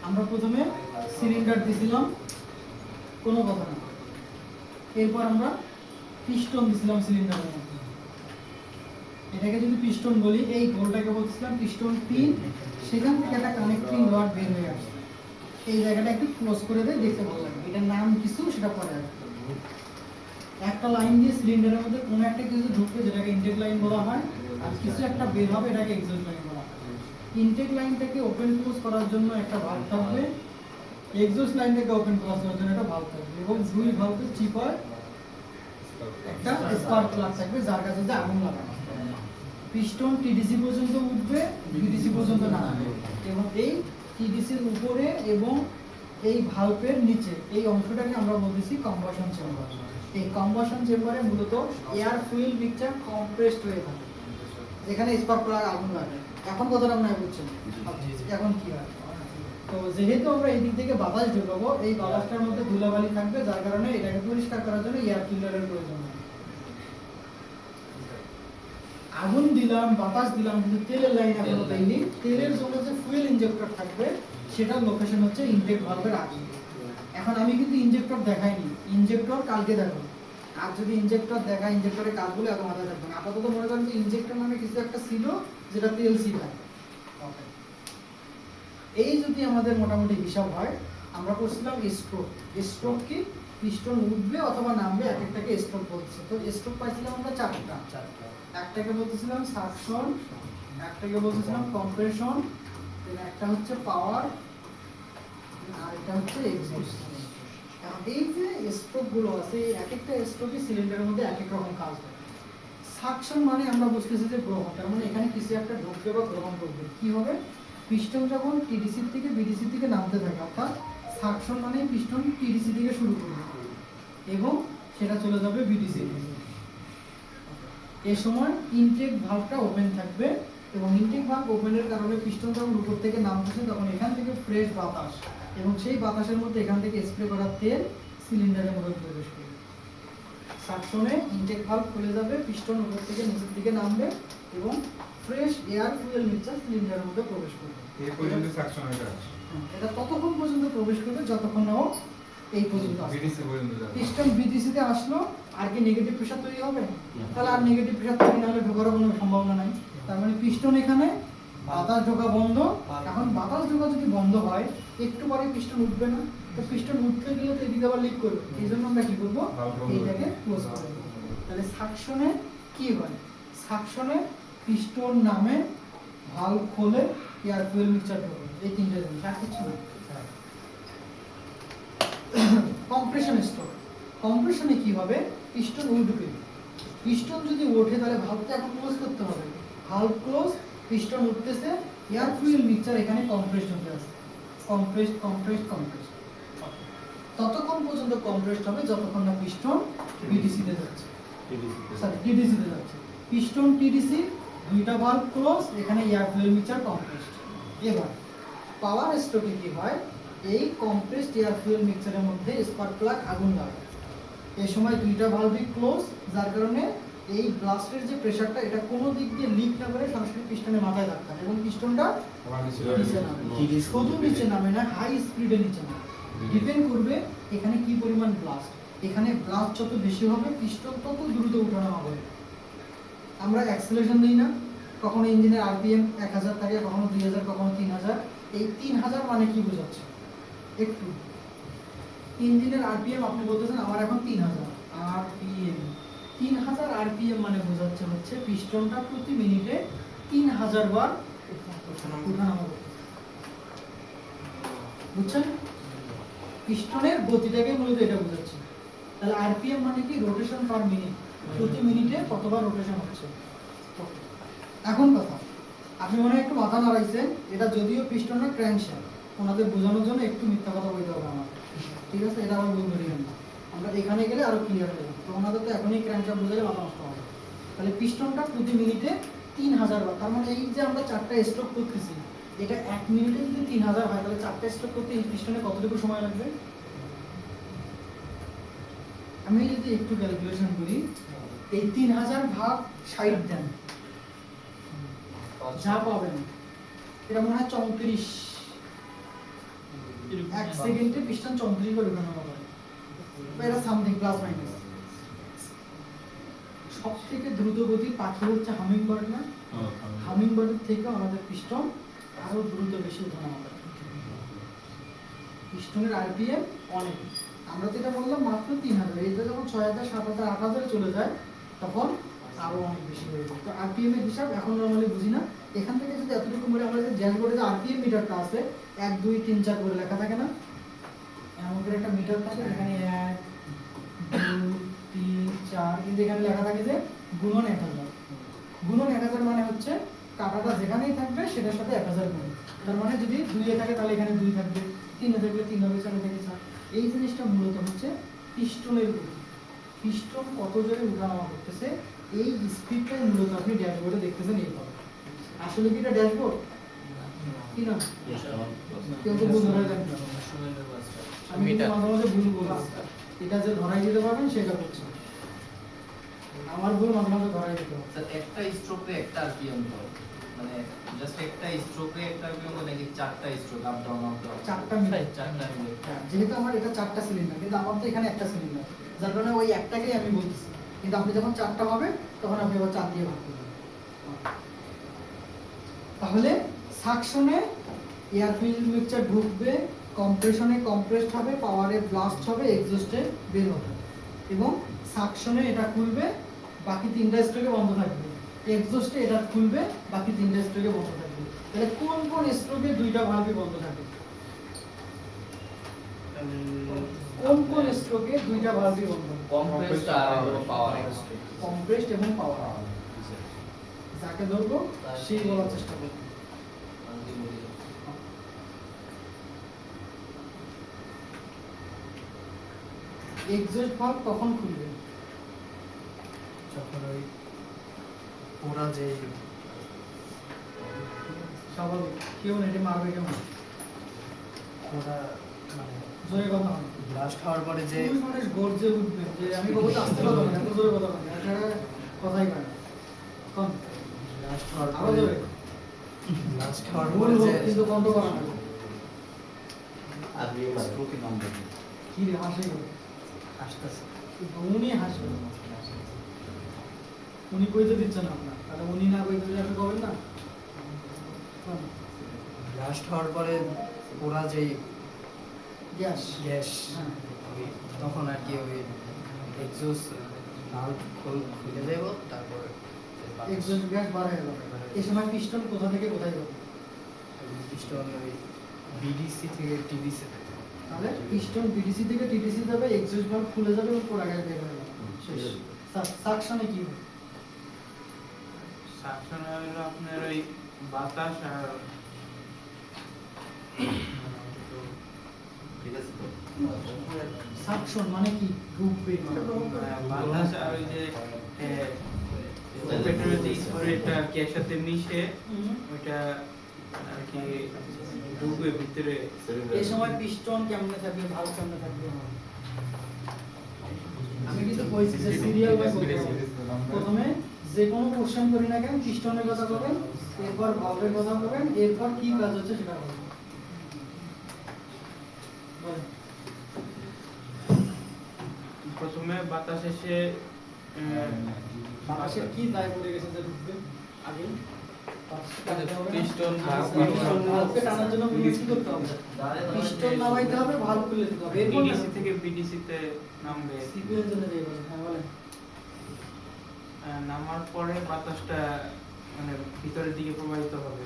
আমরা প্রথমে সিলিন্ডার দিছিলাম, কোনো কথা না। এরপর আমরা পিস্টন দিছিলাম সিলিন্ডারের মধ্যে। এটাকে যদি পিস্টন বলি, এই গোলটাকে বলছিলাম পিস্টন পিন। সেখান থেকে একটা কানেক্টিং রড বের হয়ে আসে। এই জায়গাটা একটু ক্লোজ করে দেয়, দেখতে ভালো লাগে। এটার নাম কিছু সেটা পরে আসবে। একটা লাইন দিয়ে সিলিন্ডারের মধ্যে কোনো একটা কিছু ঢুকবে, যেটাকে ইনটেক লাইন বলা হয়, আর কিছু একটা বের হবে, এটাকে এক্সস্ট লাইন বলা হয়। ইনটেক লাইনটাকে ওপেন ক্লোজ করার জন্য একটা ভালভ থাকবে, এক্সস্ট লাইনটাকে ওপেন ক্লোজ করার জন্য একটা ভালভ থাকবে, এবং দুই ভালভের চিপায় একটা স্পার্ক প্লাগ থাকবে, যার কাছে যে আগুন লাগানো। পিস্টন টিডিসি পর্যন্ত উঠবে, বিডিসি পর্যন্ত নামবে, এবং এই টিডিসির উপরে এবং এই ভালভের নিচে এই অংশটাকে আমরা বলতেছি কম্বাসন চেম্বার। এই কম্বাসন চেম্বারে মূলত এয়ার ফুয়েল মিক্সচার কম্প্রেসড হয়ে থাকে, যেখানে স্পার্ক প্লাগ আগুন লাগে। এখন কথাটা আপনারা বুঝছেন এখন কি হয়। তো যেহেতু আমরা এই দিক থেকে বাতাস ঢোকাবো, এই বাতাসটার মধ্যে ধুলাবালি থাকবে, যার কারণে এটাকে পরিষ্কার করার জন্য এয়ার ফিল্টারের প্রয়োজন হয়। আগুন দিলাম, বাতাস দিলাম, কিন্তু তেলের লাইন এখনো দেয়নি। তেলের জন্য যে ফুয়েল ইনজেক্টর থাকবে, সেটার লোকেশন হচ্ছে ইনটেক ভালভের আগে। এখন আমি কিন্তু ইনজেক্টর দেখাইনি, ইনজেক্টর কালকে দেখো। আর যদি ইনজেক্টর দেখা, ইনজেক্টরের কাজগুলো এত মাথায় থাকবে না। আপাতত মনে করেন যে ইনজেক্টর নামে কিছু একটা ছিল, যেটা তেল ছিটায়। এই যদি আমাদের মোটামুটি হিসাব হয়, আমরা করছিলাম স্ট্রোক। স্ট্রোক কি? পিস্টন উঠবে অথবা নামবে, এক একটাকে স্ট্রোক বলছে। তো স্ট্রোক পাইছিলাম আমরা চারটা। একটাকে বলতেছিলাম সাকশন, একটাকে বলতেছিলাম কম্প্রেশন, একটা হচ্ছে পাওয়ার, আর এটা হচ্ছে এক্সস্ট। এখন এই যে স্ট্রোক গুলো আছে, এক একটা স্ট্রোকে সিলিন্ডারের মধ্যে এক এক রকম কাজ হয়। সাকশন মানে আমরা বুঝতেছি যে গ্রহণ, তার মানে এখানে কিছু একটা ঢুকবে বা গ্রহণ করবে। কি হবে? পিস্টন যখন টিডিসি থেকে বিডিসি থেকে নামতে থাকে, অর্থাৎ সাকশন মানে পিস্টন টিডিসি থেকে শুরু করবে এবং সেটা চলে যাবে বিডিসি। এই সময় ইনটেক ভালভটা ওপেন থাকবে, এবং ইনটেক ভালভ ওপেনের কারণে পিস্টন যখন উপর থেকে নামতেছে, তখন এখান থেকে ফ্রেশ বাতাস, এবং সেই বাতাসের মধ্যে এখান থেকে স্প্রে করা তেল সিলিন্ডারের মধ্যে প্রবেশ করবে। সাকশনে ইনটেক ভালভ খুলে যাবে, পিস্টন উপর থেকে নিচের দিকে নামবে, এবং ফ্রেশ এয়ার ফুয়েল মিক্সচার সিলিন্ডারের মধ্যে প্রবেশ করবে। এই পর্যন্ত সাকশন এটা এটা ততক্ষণ পর্যন্ত প্রবেশ করবে যতক্ষণ না এই পর্যন্ত আসবে। বিডিসি পর্যন্ত যাবে। পিস্টন বিডিসি তে আসলো, আর কি নেগেটিভ প্রেসার তৈরি হবে? তাহলে আর নেগেটিভ প্রেসার তৈরি না হলে ঢোকার কোনো সম্ভাবনা নাই। তার মানে পিস্টন এখানে বাতাস ঢোকা বন্ধ। এখন বাতাস ঢোকা যদি বন্ধ হয়, একটু পরে পিস্টন উঠবে না। তো পিস্টন উঠতে গেলে তো এদিকে আবার লিক করবে। এই জন্য আমরা কি করবো? এইটাকে ক্লোজ করে দেবো। তাহলে সাকশনে কি হয়? সাকশনে পিস্টন নামে, ভালভ খোলে, এয়ার ফুয়েল মিক্সচার ঢোকে। এই তিনটে জিনিস, আর কিছু না। Compression stroke. কম্প্রেশনে কি হবে? পিস্টন উঠবে। পিস্টন যদি ওঠে, তাহলে ভালভটা এখন ক্লোজ করতে হবে। ভালভ ক্লোজ, পিস্টন উঠতেছে, এয়ার ফুয়েল মিক্সচার এখানে কম্প্রেসড হতে আছে। কম্প্রেসড কম্প্রেসড কম্প্রেসড, ততক্ষণ পর্যন্ত কম্প্রেসড হবে যতক্ষণ না পিস্টন বিডিসি তে যাচ্ছে, সরি টিডিসি তে যাচ্ছে। পিস্টন টিডিসি দুইটা ভালভ ক্লোজ, এখানে এয়ার ফুয়েল মিক্সচার কম্প্রেসড। এবার পাওয়ার স্ট্রোকে কি হয়? এই কম্প্রেসড এয়ার ফুয়েল মিক্সচারের মধ্যে স্পার্ক প্লাগ আগুন লাগে। এই সময় দুইটা ভালভই ক্লোজ, যার কারণে এই ব্লাস্টের যে প্রেসারটা, এটা কোনো দিক দিয়ে লিক না করে সরাসরি পিস্টনের মাথায় ধাক্কা দেয়, এবং পিস্টনটা নিচে নামে। শুধু নিচে নামে না, হাই স্পিডে নিচে নামে। ডিপেন্ড করবে এখানে কি পরিমাণ ব্লাস্ট। এখানে ব্লাস্ট যত বেশি হবে, পিস্টন তত দ্রুত উঠানো হবে। আমরা অ্যাক্সেলারেশন দিই না, কখনো ইঞ্জিনের আরপিএম 1000 থাকে, কখনো 2000, কখনো 3000। এই 3000 মানে কি বোঝাচ্ছে? একটু ইঞ্জিনের আরপিএম আপনি বলতেছেন আমার এখন 3000 আরপিএম। 3000 আরপিএম মানে বোঝাচ্ছে হচ্ছে পিস্টনটা প্রতি মিনিটে 3000 বার ওঠানামা করতেছে। বুঝছেন? পিস্টনের গতিটাকে মূলত এটা বোঝাচ্ছে। তাহলে আরপিএম মানে কি? রোটেশন পার মিনিট, প্রতি মিনিটে কতবার রোটেশন হচ্ছে। এখন কথা, আপনি মনে হয় একটু মাথা নাড়াইছেন। এটা যদিও পিস্টনের ক্র্যাঙ্কশ্যাফট, ওনাদের বোঝানোর জন্য একটু মিথ্যা কথা বলতে হবে আমার, ঠিক আছে? এটা আবার ভুল ধরিয়েন না, আমরা এখানে গেলে আরো ক্লিয়ার হয়ে যাবে। তো ওনাদের তো এখনই ক্র্যাঙ্কশ্যাফট বোঝালে মাথা নষ্ট হবে। তাহলে পিস্টনটা প্রতি মিনিটে 3000 বার, তার মানে এই যে আমরা 4টা স্ট্রোক করতেছি, এটা 1 মিনিটে যদি 3000 হয়, তাহলে 4টা স্ট্রোক করতে এই পিস্টনে কতটুকু সময় লাগবে? আমি যদি একটু ক্যালকুলেশন করি, এই 3000 ভাগ 60 দেন, যা পাবেন এটা মনে হয় 34 1 সেকেন্ডে পিস্টন 34 বার উঠানো হবে, বা এটা সামথিং প্লাস মাইনাস। সবথেকে দ্রুত গতির পাখি হচ্ছে হামিং বার্ড না? হামিং বার্ডের থেকে আমাদের পিস্টন আরো দ্রুত বেশি উঠানো হবে। পিস্টনের আরপিএম অনেক, আমরা তো এটা বললাম মাত্র 3000, এটা যখন 6000 7000 8000 চলে যায় তখন আরো অনেক বেশি হয়ে যায়। তো আরপিএম এর হিসাব এখন নরমালি বুঝি না, এখান থেকে যদি এতটুকু বলে আমরা যে ড্যাশবোর্ডে যে আরপিএম মিটারটা আছে 1 2 3 4 করে লেখা থাকে না, এমন করে একটা মিটার থাকে, এখানে 1 2 3 4, কিন্তু এখানে লেখা থাকে যে গুণন 1000। গুণন 1000 মানে হচ্ছে কাঁটাটা যেখানেই থাকবে সেটার সাথে 1000 গুণ। তার মানে যদি 2 এ থাকে তাহলে এখানে 2 থাকবে, 3 এ থাকলে 3 হবে, 4 এ থাকলে 4। এই জিনিসটা মূলত হচ্ছে পিস্টনের গতি, পিস্টন কত জোরে উঠানামা করতেছে এই স্পিডটাই মূলত আপনি ড্যাশবোর্ডে দেখতেছেন এইভাবে। আসলে কি এটা ড্যাশবোর্ড কি না? কেউ তো ভুল ধরে দেন, আমি কিন্তু মাঝে মাঝে ভুল বলছি, এটা যে ধরাই দিতে পারবেন সেটা করছে, আমার ভুল মাঝে মাঝে ধরাই দিতে হবে। স্যার একটা স্ট্রোকে একটা আরপিএম তো মানে জাস্ট একটা স্ট্রোকে একটা আরপিএম নাকি চারটা স্ট্রোক আপ ডাউন চারটা মিলে, চারটা মিলে? হ্যাঁ, যেহেতু আমার এটা 4টা সিলিন্ডার, কিন্তু আমার তো এখানে একটা সিলিন্ডার, যার কারণে ওই একটাকেই আমি বলতেছি, কিন্তু আপনি যখন 4টা হবে তখন আপনি আবার 4 দিয়ে ভাগ করবেন। তাহলে সাকশনে এয়ার ফিল্ড মিক্সচার ঢুকবে, কম্প্রেশনে কম্প্রেসড হবে, পাওয়ারে ব্লাস্ট হবে, এক্সজস্টে বের হবে, এবং সাকশনে এটা খুলবে, বাকি 3টা স্ট্রোকে বন্ধ থাকবে, এক্সজস্টে এটা খুলবে, বাকি 3টা স্ট্রোকে বন্ধ থাকবে। তাহলে কোন কোন স্ট্রোকে 2টা ভালভই বন্ধ থাকে? কোন কোন স্ট্রোকে 2টা ভালভই বন্ধ থাকে? কম্প্রেসড আর পাওয়ার। কম্প্রেসড এবং পাওয়ার। যাকে ধরবো সেই বলার চেষ্টা করবো। এক্সজস্ট ভালভ কখন খুলবে? যখন ওই ওরা যে স্বাভাবিক, কেউ নেটে মারবে কেমন? ওরা মানে জোরে কথা হবে, ব্লাস্ট হওয়ার পরে যে যে মানুষ গর্জে উঠবে যে আমি বলবো তো আসতে পারবো না, এত জোরে কথা বলবে, এটা কথাই পারে না। কোন ব্লাস্ট হওয়ার আরো পরে জোরে, ব্লাস্ট হওয়ার ভুল পরে হোক যে কিন্তু বন্ধ করা হবে। স্ট্রোকের নাম বলুন। কি রে হাসি গো, আসতেছে উনি হাসবেন, উনি কইতে দিচ্ছেন না আপনার, তাহলে উনি না কইতে দিলে আপনি কবেন না? কোন? ব্লাস্ট হওয়ার পরে ওরা যে গ্যাস, গ্যাস হ্যাঁ, তখন আর কি ওই এক্সজস্ট ভালভ খুলে দেব, তারপর এক্সজস্ট গ্যাস বার হয়ে যাবে। এই সময় পিস্টন কোথা থেকে কোথায় যাবে? পিস্টন ওই বিডিসি থেকে টিডিসি তাহলে পিস্টন বিডিসি থেকে টিডিসি যাবে, এক্সজস্ট ভালভ খুলে যাবে এবং পোড়া গ্যাস বের হয়ে যাবে। শেষ। সাকশনে কি হবে? সাকশনে হলো আপনার ওই বাতাস আর ঠিক আছে তো? সাকশন মানে কি? ঢুকবে মানে বাতাস আর ওই যে পেট্রোলের যে স্প্রেটা আর কি একসাথে মিশে ওইটা আর কি ঢুকবে ভিতরে। এই সময় পিস্টন কেমনে থাকবে, ভালভ কেমনে থাকবে? আমি কিন্তু কইছি যে সিরিয়াল ওয়াইজ বলতে হবে। প্রথমে যে কোনো কোশ্চেন করি না কেন পিস্টনের কথা বলবেন, এরপর ভালভের কথা বলবেন, এরপর কি কাজ হচ্ছে সেটা বলবেন। বলেন। প্রথমে বাতাস এসে বাতাসের কি দায় পড়ে গেছে যে ঢুকবে আগে? পিস্টন ভালভকে টানার জন্য কি করতে হবে? পিস্টন নামাইতে হবে, ভালভ খুলে দিতে হবে, এরপর ডিডিসি থেকে বিডিসি তে নামবে। সিকুয়েন্স অনুযায়ী বলেন। হ্যাঁ বলেন। নামার পরে বাতাসটা মানে ভিতরের দিকে প্রবাহিত হবে।